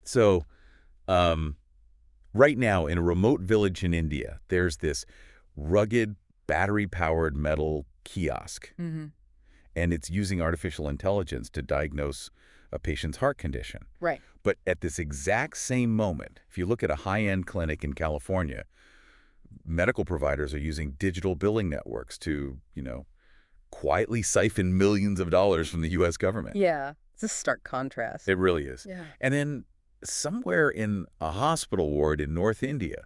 So um, right now in a remote village in India, there's this rugged battery-powered metal kiosk, Mm-hmm. and it's using artificial intelligence to diagnose a patient's heart condition. Right. But at this exact same moment, if you look at a high-end clinic in California, medical providers are using digital billing networks to, quietly siphon millions of dollars from the U.S. government. Yeah. It's a stark contrast. It really is. Yeah. And then somewhere in a hospital ward in North India,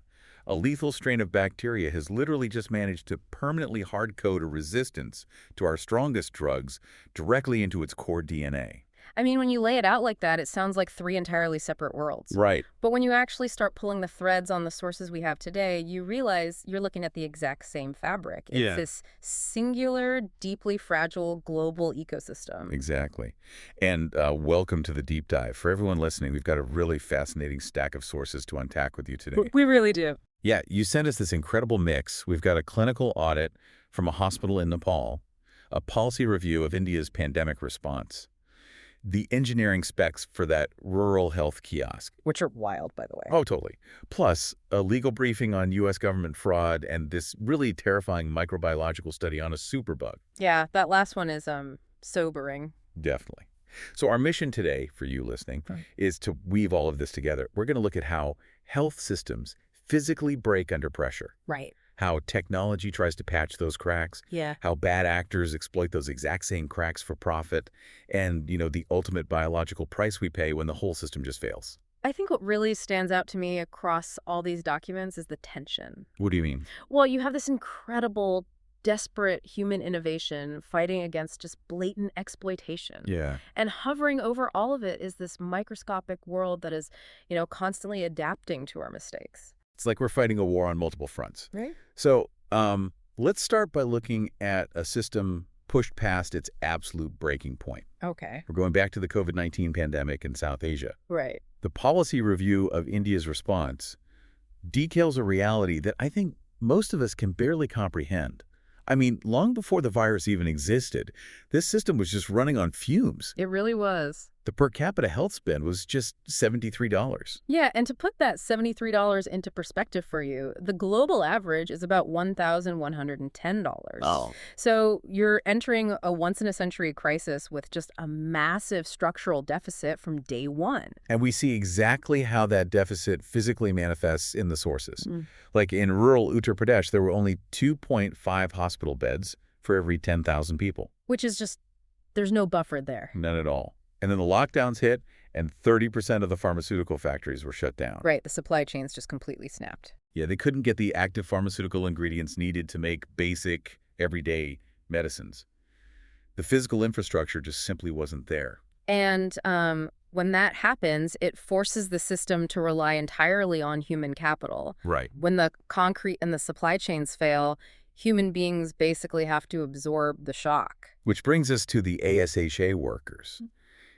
a lethal strain of bacteria has literally just managed to permanently hard-code a resistance to our strongest drugs directly into its core DNA. I mean, when you lay it out like that, it sounds like three entirely separate worlds. Right. But when you actually start pulling the threads on the sources we have today, you realize you're looking at the exact same fabric. It's Yeah. this singular, deeply fragile global ecosystem. Exactly. And welcome to the deep dive. For everyone listening, we've got a really fascinating stack of sources to unpack with you today. We really do. Yeah, you sent us this incredible mix. We've got a clinical audit from a hospital in Nepal, a policy review of India's pandemic response, the engineering specs for that rural health kiosk. Which are wild, by the way. Oh, totally. Plus, a legal briefing on U.S. government fraud and this really terrifying microbiological study on a superbug. Yeah, that last one is sobering. Definitely. So our mission today, for you listening, is to weave all of this together. We're going to look at how health systems physically break under pressure, Right. how technology tries to patch those cracks, Yeah. how bad actors exploit those exact same cracks for profit, and, the ultimate biological price we pay when the whole system just fails. I think what really stands out to me across all these documents is the tension. What do you mean? Well, you have this incredible, desperate human innovation fighting against just blatant exploitation. Yeah. And hovering over all of it is this microscopic world that is, constantly adapting to our mistakes. It's like we're fighting a war on multiple fronts. Right? So let's start by looking at a system pushed past its absolute breaking point. Okay. We're going back to the COVID-19 pandemic in South Asia. Right. The policy review of India's response details a reality that I think most of us can barely comprehend. I mean, long before the virus even existed, this system was just running on fumes. It really was. The per capita health spend was just $73. Yeah, and to put that $73 into perspective for you, the global average is about $1,110. Oh. So you're entering a once-in-a-century crisis with just a massive structural deficit from day one. And we see exactly how that deficit physically manifests in the sources. Mm. Like in rural Uttar Pradesh, there were only 2.5 hospital beds for every 10,000 people. Which is just, there's no buffer there. None at all. And then the lockdowns hit, and 30% of the pharmaceutical factories were shut down. Right, the supply chains just completely snapped. Yeah, they couldn't get the active pharmaceutical ingredients needed to make basic, everyday medicines. The physical infrastructure just simply wasn't there. And when that happens, it forces the system to rely entirely on human capital. Right. When the concrete and the supply chains fail, human beings basically have to absorb the shock. Which brings us to the ASHA workers,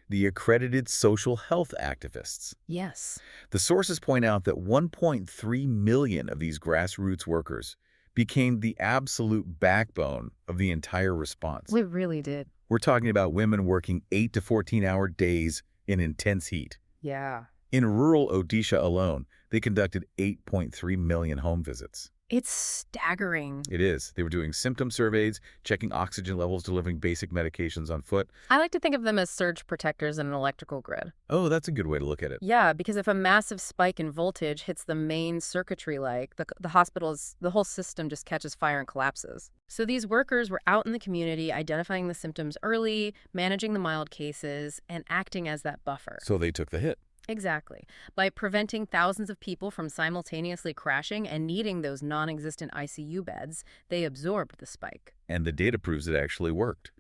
the accredited social health activists. Yes. The sources point out that 1.3 million of these grassroots workers became the absolute backbone of the entire response. We really did. We're talking about women working 8 to 14-hour days in intense heat. Yeah. In rural Odisha alone, they conducted 8.3 million home visits. It's staggering. It is. They were doing symptom surveys, checking oxygen levels, delivering basic medications on foot. I like to think of them as surge protectors in an electrical grid. Oh, that's a good way to look at it. Yeah, because if a massive spike in voltage hits the main circuitry, the whole system just catches fire and collapses. So these workers were out in the community identifying the symptoms early, managing the mild cases, and acting as that buffer. So they took the hit. Exactly. By preventing thousands of people from simultaneously crashing and needing those non-existent ICU beds, they absorbed the spike. And the data proves it actually worked.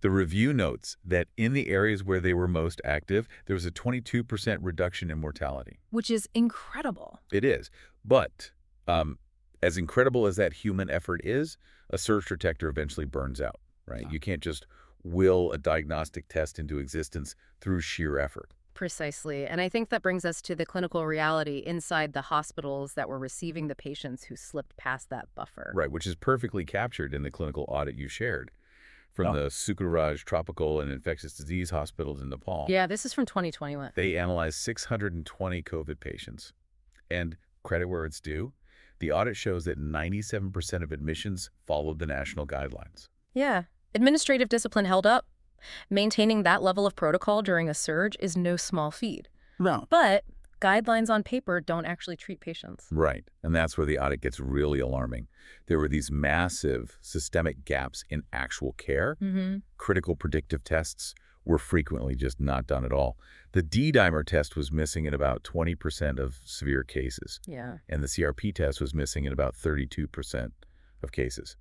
The review notes that in the areas where they were most active, there was a 22% reduction in mortality. Which is incredible. It is. But as incredible as that human effort is, a surge detector eventually burns out, right? Yeah. You can't just will a diagnostic test into existence through sheer effort. Precisely. And I think that brings us to the clinical reality inside the hospitals that were receiving the patients who slipped past that buffer. Right, which is perfectly captured in the clinical audit you shared. from the Sukraj Tropical and Infectious Disease Hospitals in Nepal. Yeah, this is from 2021. They analyzed 620 COVID patients. And credit where it's due, the audit shows that 97% of admissions followed the national guidelines. Yeah, administrative discipline held up. Maintaining that level of protocol during a surge is no small feat. No. But guidelines on paper don't actually treat patients. Right. And that's where the audit gets really alarming. There were these massive systemic gaps in actual care. Critical predictive tests were frequently just not done at all. The D-dimer test was missing in about 20% of severe cases. Yeah. And the CRP test was missing in about 32% of cases.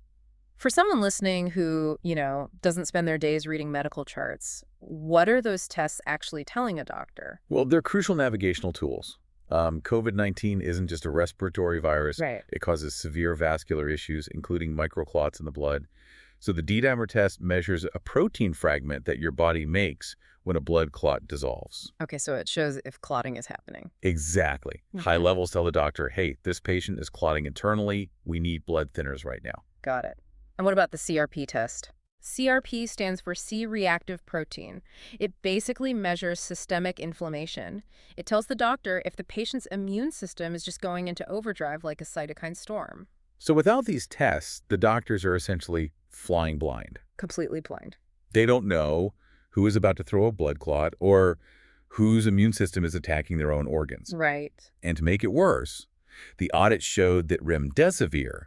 For someone listening who, doesn't spend their days reading medical charts, what are those tests actually telling a doctor? Well, they're crucial navigational tools. COVID-19 isn't just a respiratory virus. Right. It causes severe vascular issues, including microclots in the blood. So the D-dimer test measures a protein fragment that your body makes when a blood clot dissolves. Okay, so it shows if clotting is happening. Exactly. High levels tell the doctor, hey, this patient is clotting internally. We need blood thinners right now. Got it. And what about the CRP test? CRP stands for C-reactive protein. It basically measures systemic inflammation. It tells the doctor if the patient's immune system is just going into overdrive like a cytokine storm. So without these tests, the doctors are essentially flying blind. Completely blind. They don't know who is about to throw a blood clot or whose immune system is attacking their own organs. Right. And to make it worse, the audit showed that remdesivir,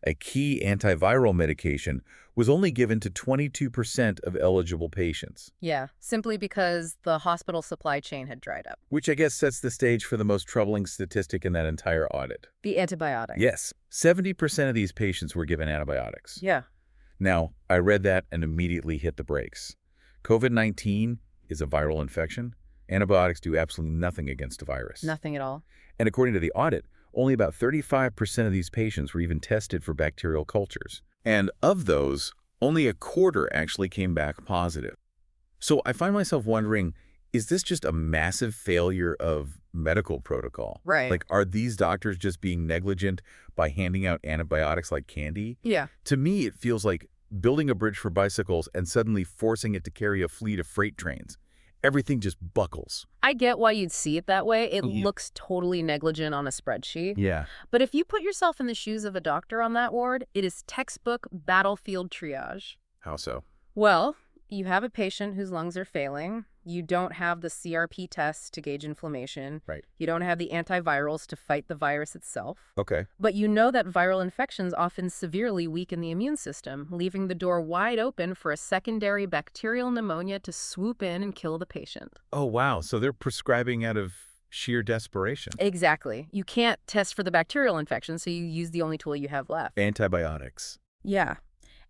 a key antiviral medication, was only given to 22% of eligible patients. Yeah, simply because the hospital supply chain had dried up. Which I guess sets the stage for the most troubling statistic in that entire audit. The antibiotic. Yes, 70% of these patients were given antibiotics. Yeah. Now, I read that and immediately hit the brakes. COVID-19 is a viral infection. Antibiotics do absolutely nothing against a virus. Nothing at all. And according to the audit, only about 35% of these patients were even tested for bacterial cultures. And of those, only a quarter actually came back positive. So I find myself wondering, is this just a massive failure of medical protocol? Right. Like, are these doctors just being negligent by handing out antibiotics like candy? Yeah. To me, it feels like building a bridge for bicycles and suddenly forcing it to carry a fleet of freight trains. Everything just buckles. I get why you'd see it that way. It looks totally negligent on a spreadsheet. Yeah. But if you put yourself in the shoes of a doctor on that ward, it is textbook battlefield triage. How so? Well, you have a patient whose lungs are failing. You don't have the CRP tests to gauge inflammation. Right. You don't have the antivirals to fight the virus itself. Okay. But you know that viral infections often severely weaken the immune system, leaving the door wide open for a secondary bacterial pneumonia to swoop in and kill the patient. Oh, wow. So they're prescribing out of sheer desperation. Exactly. You can't test for the bacterial infection, so you use the only tool you have left. Antibiotics. Yeah.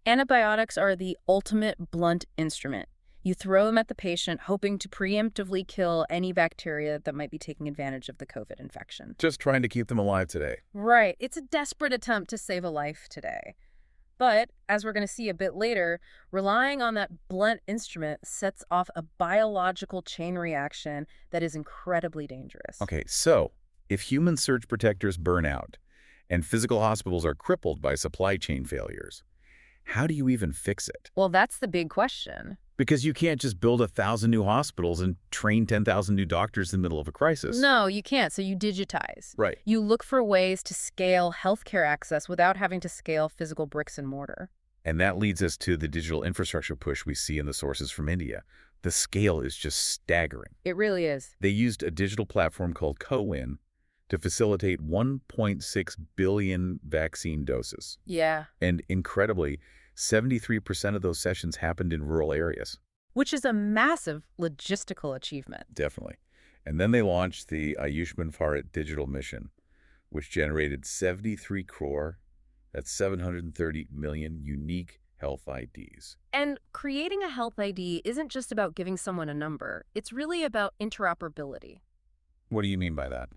Antibiotics are the ultimate blunt instrument. You throw them at the patient, hoping to preemptively kill any bacteria that might be taking advantage of the COVID infection. Just trying to keep them alive today. Right. It's a desperate attempt to save a life today. But, as we're going to see a bit later, relying on that blunt instrument sets off a biological chain reaction that is incredibly dangerous. Okay, so if human surge protectors burn out and physical hospitals are crippled by supply chain failures, how do you even fix it? Well, that's the big question. Because you can't just build 1,000 new hospitals and train 10,000 new doctors in the middle of a crisis. No, you can't. So you digitize. Right. You look for ways to scale healthcare access without having to scale physical bricks and mortar. And that leads us to the digital infrastructure push we see in the sources from India. The scale is just staggering. It really is. They used a digital platform called CoWIN to facilitate 1.6 billion vaccine doses. Yeah. And incredibly, 73% of those sessions happened in rural areas. Which is a massive logistical achievement. Definitely. And then they launched the Ayushman Bharat digital mission, which generated 73 crore, that's 730 million unique health IDs. And creating a health ID isn't just about giving someone a number. It's really about interoperability. What do you mean by that?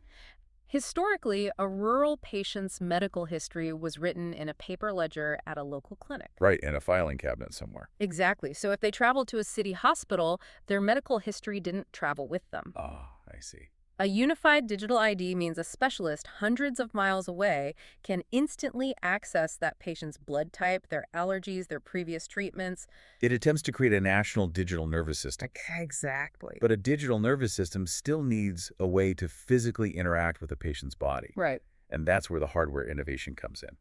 Historically, a rural patient's medical history was written in a paper ledger at a local clinic. Right, in a filing cabinet somewhere. Exactly. So if they traveled to a city hospital, their medical history didn't travel with them. Ah, I see. A unified digital ID means a specialist hundreds of miles away can instantly access that patient's blood type, their allergies, their previous treatments. It attempts to create a national digital nervous system. Exactly. But a digital nervous system still needs a way to physically interact with a patient's body. Right. And that's where the hardware innovation comes in.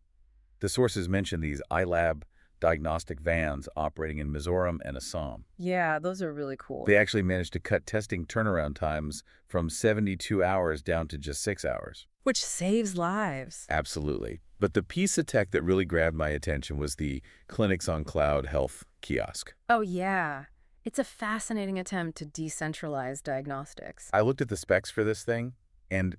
The sources mention these iLab diagnostic vans operating in Mizoram and Assam. Yeah, those are really cool. They actually managed to cut testing turnaround times from 72 hours down to just 6 hours. Which saves lives. Absolutely. But the piece of tech that really grabbed my attention was the Clinics on Cloud Health Kiosk. Oh, yeah. It's a fascinating attempt to decentralize diagnostics. I looked at the specs for this thing, and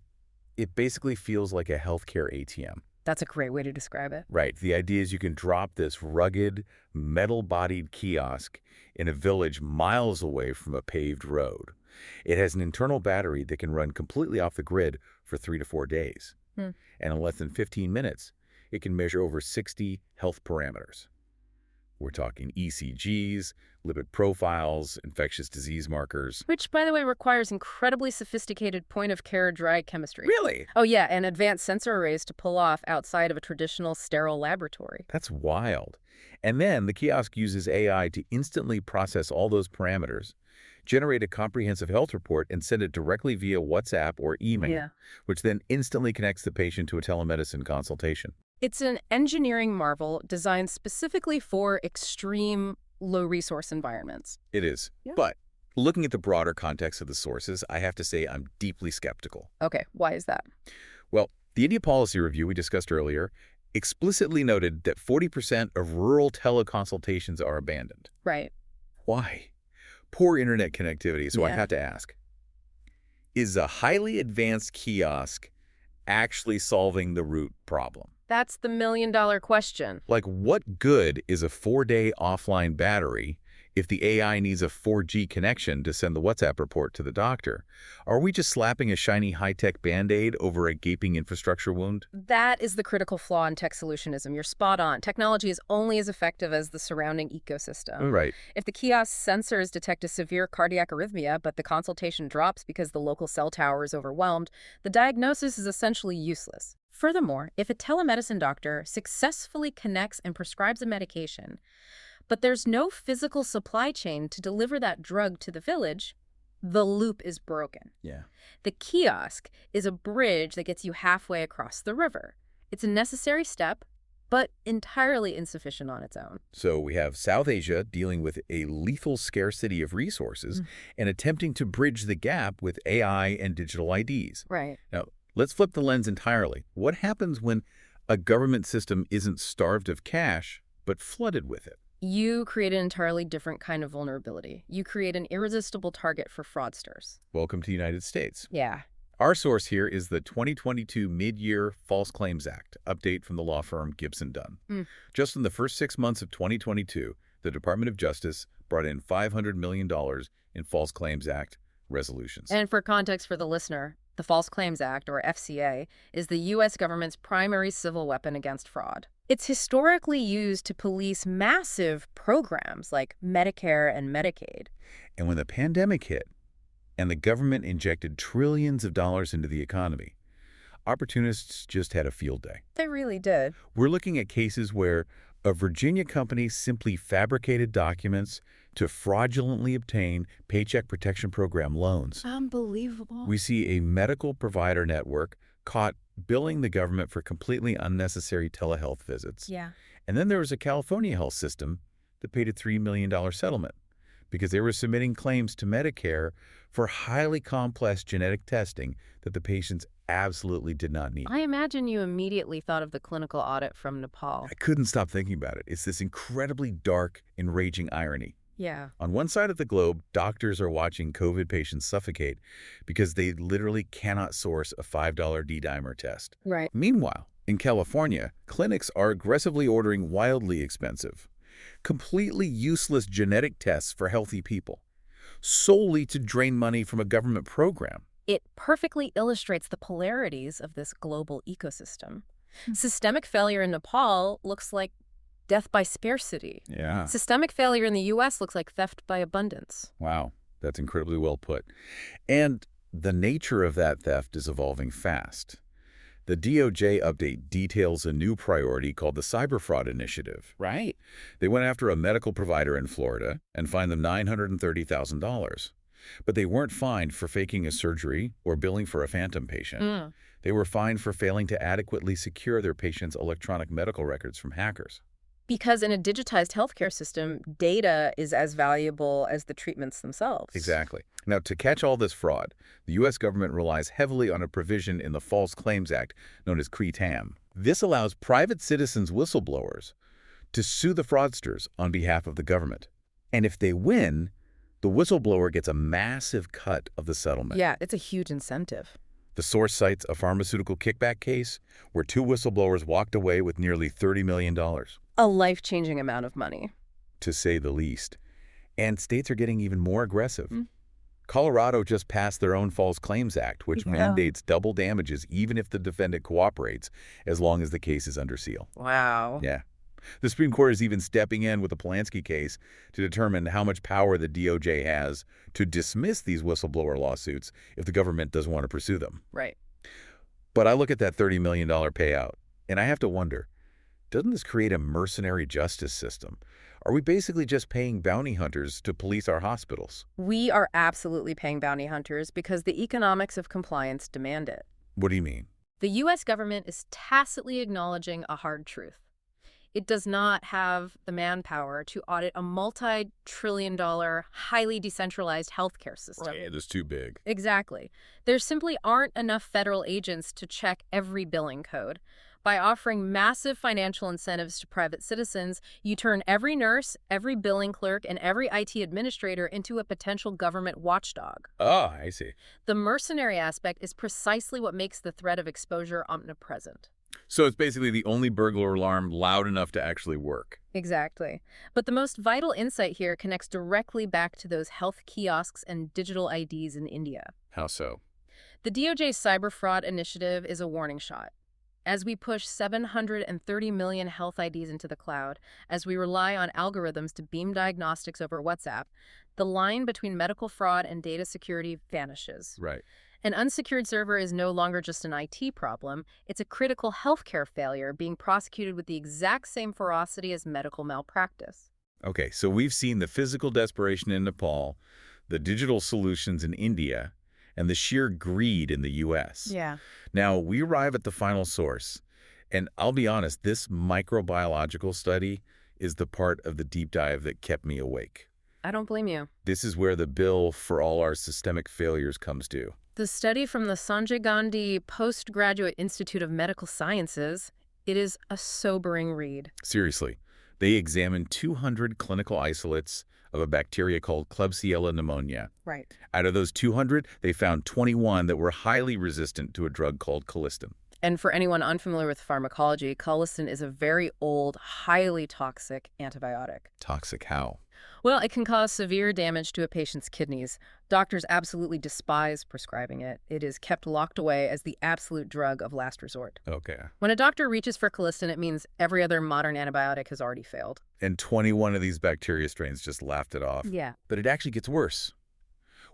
it basically feels like a healthcare ATM. That's a great way to describe it. Right. The idea is you can drop this rugged, metal-bodied kiosk in a village miles away from a paved road. It has an internal battery that can run completely off the grid for 3 to 4 days. And in less than 15 minutes, it can measure over 60 health parameters. We're talking ECGs, lipid profiles, infectious disease markers. Which, by the way, requires incredibly sophisticated point-of-care dry chemistry. Really? Oh, yeah, and advanced sensor arrays to pull off outside of a traditional sterile laboratory. That's wild. And then the kiosk uses AI to instantly process all those parameters, generate a comprehensive health report, and send it directly via WhatsApp or email, which then instantly connects the patient to a telemedicine consultation. It's an engineering marvel designed specifically for extreme low-resource environments. It is. Yeah. But looking at the broader context of the sources, I have to say I'm deeply skeptical. Okay, why is that? Well, the India Policy Review we discussed earlier explicitly noted that 40% of rural teleconsultations are abandoned. Right. Why? Poor internet connectivity, so I Yeah. have to ask. Is a highly advanced kiosk actually solving the root problem? That's the million-dollar question. Like, what good is a 4-day offline battery if the AI needs a 4G connection to send the WhatsApp report to the doctor? Are we just slapping a shiny high-tech Band-Aid over a gaping infrastructure wound? That is the critical flaw in tech solutionism. You're spot on. Technology is only as effective as the surrounding ecosystem. Right. If the kiosk sensors detect a severe cardiac arrhythmia, but the consultation drops because the local cell tower is overwhelmed, the diagnosis is essentially useless. Furthermore, if a telemedicine doctor successfully connects and prescribes a medication, but there's no physical supply chain to deliver that drug to the village, the loop is broken. Yeah. The kiosk is a bridge that gets you halfway across the river. It's a necessary step, but entirely insufficient on its own. So we have South Asia dealing with a lethal scarcity of resources and attempting to bridge the gap with AI and digital IDs. Right. Now, let's flip the lens entirely. What happens when a government system isn't starved of cash, but flooded with it? You create an entirely different kind of vulnerability. You create an irresistible target for fraudsters. Welcome to the United States. Yeah. Our source here is the 2022 Mid-Year False Claims Act, update from the law firm Gibson Dunn. Just in the first 6 months of 2022, the Department of Justice brought in $500 million in False Claims Act resolutions. And for context for the listener, the False Claims Act, or FCA, is the U.S. government's primary civil weapon against fraud. It's historically used to police massive programs like Medicare and Medicaid. And when the pandemic hit and the government injected trillions of dollars into the economy, opportunists just had a field day. They really did. We're looking at cases where a Virginia company simply fabricated documents to fraudulently obtain Paycheck Protection Program loans. Unbelievable. We see a medical provider network caught billing the government for completely unnecessary telehealth visits. Yeah. And then there was a California health system that paid a $3 million settlement because they were submitting claims to Medicare for highly complex genetic testing that the patients absolutely did not need. I imagine you immediately thought of the clinical audit from Nepal. I couldn't stop thinking about it. It's this incredibly dark, enraging irony. Yeah. On one side of the globe, doctors are watching COVID patients suffocate because they literally cannot source a $5 D-dimer test. Right. Meanwhile, in California, clinics are aggressively ordering wildly expensive, completely useless genetic tests for healthy people, solely to drain money from a government program. It perfectly illustrates the polarities of this global ecosystem. Systemic failure in Nepal looks like death by scarcity. Yeah. Systemic failure in the U.S. looks like theft by abundance. Wow. That's incredibly well put. And The nature of that theft is evolving fast. The DOJ update details a new priority called the Cyber Fraud Initiative. Right. They went after a medical provider in Florida and fined them $930,000. But they weren't fined for faking a surgery or billing for a phantom patient. Mm. They were fined for failing to adequately secure their patients' electronic medical records from hackers. Because in a digitized healthcare system, data is as valuable as the treatments themselves. Exactly. Now, to catch all this fraud, the U.S. government relies heavily on a provision in the False Claims Act known as CRE-TAM. This allows private citizens whistleblowers to sue the fraudsters on behalf of the government. And if they win, the whistleblower gets a massive cut of the settlement. Yeah, it's a huge incentive. The source cites a pharmaceutical kickback case where 2 whistleblowers walked away with nearly $30 million. A life-changing amount of money. To say the least. And states are getting even more aggressive. Colorado just passed their own False Claims Act, which mandates double damages even if the defendant cooperates, as long as the case is under seal. Wow. Yeah. The Supreme Court is even stepping in with the Polanski case to determine how much power the DOJ has to dismiss these whistleblower lawsuits if the government doesn't want to pursue them. Right. But I look at that $30 million payout, and I have to wonder, doesn't this create a mercenary justice system? Are we basically just paying bounty hunters to police our hospitals? We are absolutely paying bounty hunters because the economics of compliance demand it. What do you mean? The U.S. government is tacitly acknowledging a hard truth. It does not have the manpower to audit a multi-trillion-dollar, highly decentralized healthcare system. Right, that's too big. Exactly. There simply aren't enough federal agents to check every billing code. By offering massive financial incentives to private citizens, you turn every nurse, every billing clerk, and every IT administrator into a potential government watchdog. Oh, I see. The mercenary aspect is precisely what makes the threat of exposure omnipresent. So it's basically the only burglar alarm loud enough to actually work. Exactly. But the most vital insight here connects directly back to those health kiosks and digital IDs in India. How so? The DOJ's cyber fraud initiative is a warning shot. As we push 730 million health IDs into the cloud, as we rely on algorithms to beam diagnostics over WhatsApp, the line between medical fraud and data security vanishes. Right. An unsecured server is no longer just an IT problem, it's a critical healthcare failure being prosecuted with the exact same ferocity as medical malpractice. Okay, so we've seen the physical desperation in Nepal, the digital solutions in India, and the sheer greed in the U.S. Yeah. Now, we arrive at the final source, and I'll be honest, this microbiological study is the part of the deep dive that kept me awake. I don't blame you. This is where the bill for all our systemic failures comes due. The study from the Sanjay Gandhi Postgraduate Institute of Medical Sciences, it is a sobering read. Seriously, they examined 200 clinical isolates of a bacteria called Klebsiella pneumonia. Right. Out of those 200, they found 21 that were highly resistant to a drug called colistin. And for anyone unfamiliar with pharmacology, colistin is a very old, highly toxic antibiotic. Toxic how? Well, it can cause severe damage to a patient's kidneys. Doctors absolutely despise prescribing it. It is kept locked away as the absolute drug of last resort. Okay. When a doctor reaches for colistin, it means every other modern antibiotic has already failed. And 21 of these bacteria strains just laughed it off. Yeah. But it actually gets worse.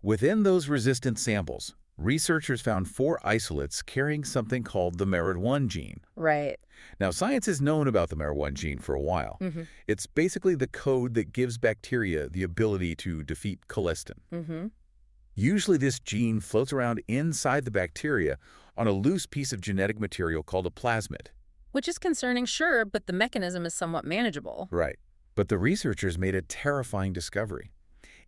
Within those resistant samples, researchers found 4 isolates carrying something called the MERD1 gene. Right. Now, science has known about the MERD1 gene for a while. It's basically the code that gives bacteria the ability to defeat colistin. Usually this gene floats around inside the bacteria on a loose piece of genetic material called a plasmid. Which is concerning, sure, but the mechanism is somewhat manageable. Right. But the researchers made a terrifying discovery.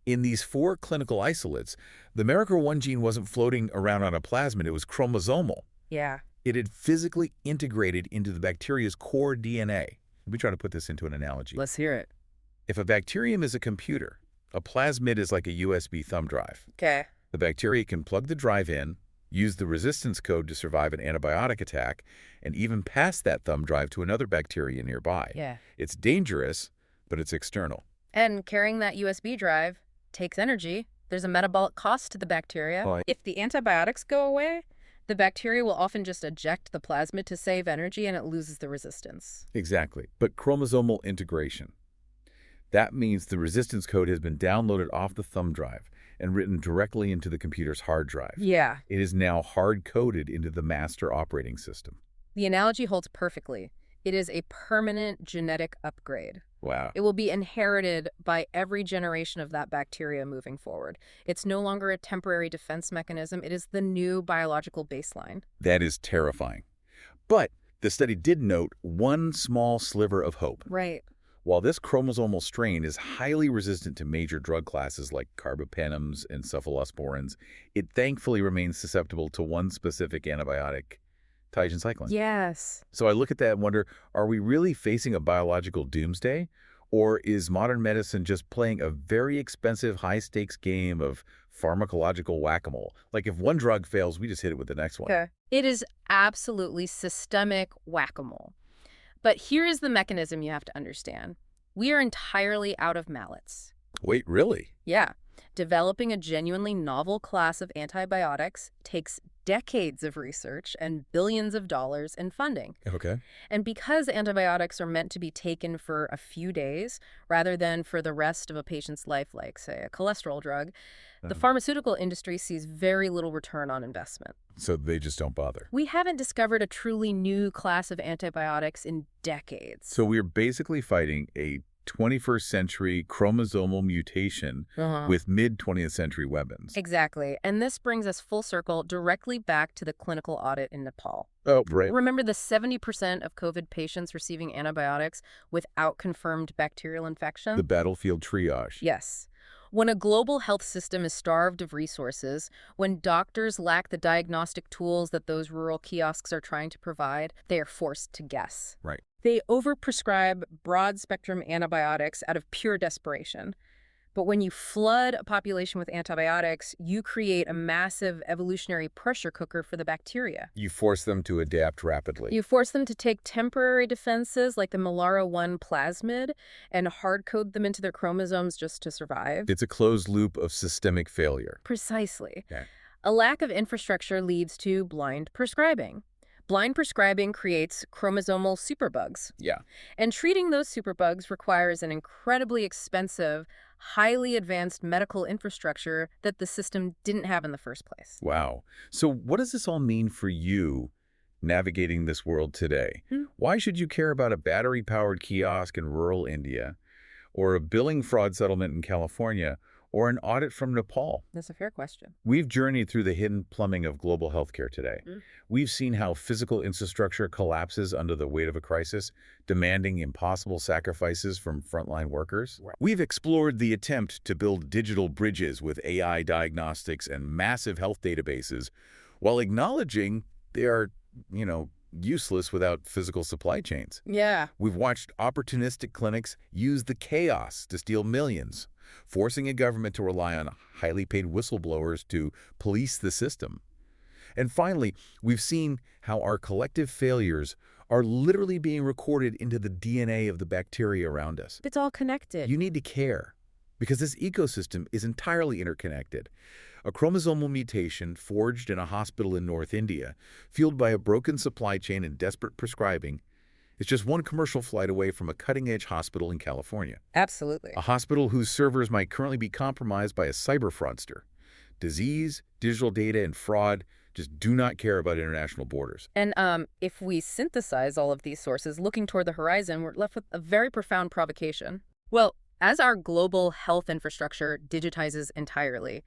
In these 4 clinical isolates, the MERD1 gene wasn't floating around on a plasmid, it was chromosomal. Yeah. It had physically integrated into the bacteria's core DNA. Let me try to put this into an analogy. Let's hear it. If a bacterium is a computer, a plasmid is like a USB thumb drive. Okay. The bacteria can plug the drive in, use the resistance code to survive an antibiotic attack, and even pass that thumb drive to another bacteria nearby. Yeah. It's dangerous, but it's external. And carrying that USB drive takes energy. There's a metabolic cost to the bacteria. Well, If the antibiotics go away, the bacteria will often just eject the plasmid to save energy and it loses the resistance. Exactly. But chromosomal integration. That means the resistance code has been downloaded off the thumb drive, and written directly into the computer's hard drive. Yeah. It is now hard-coded into the master operating system. The analogy holds perfectly. It is a permanent genetic upgrade. Wow. It will be inherited by every generation of that bacteria moving forward. It's no longer a temporary defense mechanism. It is the new biological baseline. That is terrifying. But the study did note one small sliver of hope. Right. While this chromosomal strain is highly resistant to major drug classes like carbapenems and cephalosporins, it thankfully remains susceptible to one specific antibiotic, cyclin. Yes. So I look at that and wonder, are we really facing a biological doomsday? Or is modern medicine just playing a very expensive, high-stakes game of pharmacological whack-a-mole? Like if one drug fails, we just hit it with the next one. Okay. It is absolutely systemic whack-a-mole. But here is the mechanism you have to understand. We are entirely out of mallets. Wait, really? Yeah. Developing a genuinely novel class of antibiotics takes decades of research and billions of dollars in funding. Okay. And because antibiotics are meant to be taken for a few days rather than for the rest of a patient's life, like, say, a cholesterol drug, the pharmaceutical industry sees very little return on investment. So they just don't bother. We haven't discovered a truly new class of antibiotics in decades. So we're basically fighting a 21st century chromosomal mutation with mid-20th century weapons. Exactly. And this brings us full circle directly back to the clinical audit in Nepal. Oh, right. Remember the 70% of COVID patients receiving antibiotics without confirmed bacterial infection? The battlefield triage. Yes. When a global health system is starved of resources, when doctors lack the diagnostic tools that those rural kiosks are trying to provide, they are forced to guess. Right. They overprescribe broad-spectrum antibiotics out of pure desperation. But when you flood a population with antibiotics, you create a massive evolutionary pressure cooker for the bacteria. You force them to adapt rapidly. You force them to take temporary defenses like the Malara-1 plasmid and hard-code them into their chromosomes just to survive. It's a closed loop of systemic failure. Precisely. Okay. A lack of infrastructure leads to blind prescribing. Blind prescribing creates chromosomal superbugs. Yeah. And treating those superbugs requires an incredibly expensive, highly advanced medical infrastructure that the system didn't have in the first place. Wow. So what does this all mean for you navigating this world today? Why should you care about a battery-powered kiosk in rural India, or a billing fraud settlement in California, or an audit from Nepal? That's a fair question. We've journeyed through the hidden plumbing of global healthcare today. We've seen how physical infrastructure collapses under the weight of a crisis, demanding impossible sacrifices from frontline workers. Right. We've explored the attempt to build digital bridges with AI diagnostics and massive health databases, while acknowledging they are, useless without physical supply chains. Yeah. We've watched opportunistic clinics use the chaos to steal millions, forcing a government to rely on highly paid whistleblowers to police the system. And finally, we've seen how our collective failures are literally being recorded into the DNA of the bacteria around us. It's all connected. You need to care, because this ecosystem is entirely interconnected. A chromosomal mutation forged in a hospital in North India, fueled by a broken supply chain and desperate prescribing, is just one commercial flight away from a cutting-edge hospital in California. Absolutely. A hospital whose servers might currently be compromised by a cyber fraudster. Disease, digital data, and fraud just do not care about international borders. And if we synthesize all of these sources looking toward the horizon, we're left with a very profound provocation. Well, as our global health infrastructure digitizes entirely,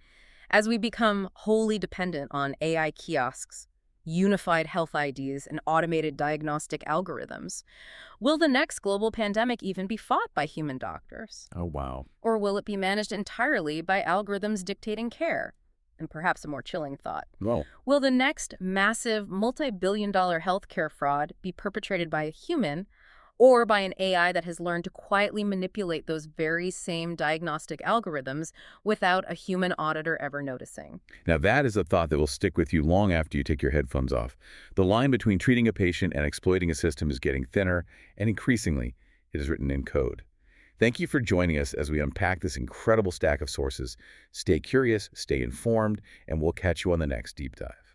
as we become wholly dependent on AI kiosks, unified health IDs, and automated diagnostic algorithms, will the next global pandemic even be fought by human doctors? Oh, wow. Or will it be managed entirely by algorithms dictating care? And perhaps a more chilling thought. Well, Will the next massive multi-billion-dollar healthcare fraud be perpetrated by a human or by an AI that has learned to quietly manipulate those very same diagnostic algorithms without a human auditor ever noticing? now that is a thought that will stick with you long after you take your headphones off. The line between treating a patient and exploiting a system is getting thinner, and increasingly, it is written in code. Thank you for joining us as we unpack this incredible stack of sources. Stay curious, stay informed, and we'll catch you on the next Deep Dive.